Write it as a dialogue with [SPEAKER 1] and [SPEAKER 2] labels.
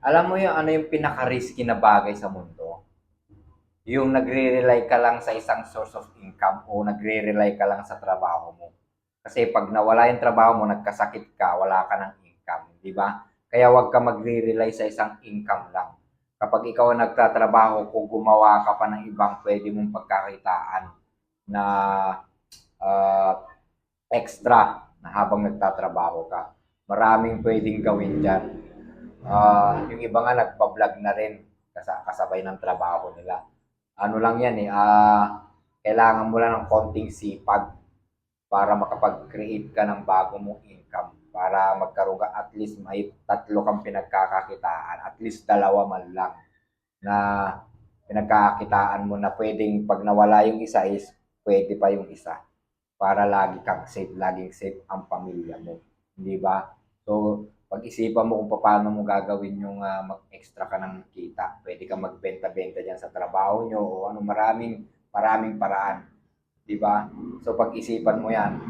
[SPEAKER 1] Alam mo yung ano yung pinaka-risky na bagay sa mundo? Yung nagre-rely ka lang sa isang source of income o nagre-rely ka lang sa trabaho mo. Kasi pag nawala yung trabaho mo, nagkasakit ka, wala ka ng income, di ba? Kaya wag ka magre-rely sa isang income lang. Kapag ikaw ang nagtatrabaho, kung gumawa ka pa ng ibang pwede mong pagkakitaan na ah, extra na habang nagtatrabaho ka, maraming pwedeng gawin dyan. Yung iba nga nagpa-vlog na rin kasabay ng trabaho nila. Ano lang yan eh, kailangan mo lang ng konting sipag para makapag-create ka ng bago mong income para magkaroon ka at least may tatlo kang pinagkakakitaan, at least dalawa man lang na pinagkakakitaan mo na pwedeng pag nawala yung isa is pwede pa yung isa para lagi kang safe, laging safe ang pamilya mo. Hindi ba? So, pag-isipan mo kung paano mo gagawin yung mag-extra ka ng kita. Pwede ka magbenta-benta diyan sa trabaho nyo o ano, maraming maraming paraan. Di ba? So, pag-isipan mo yan.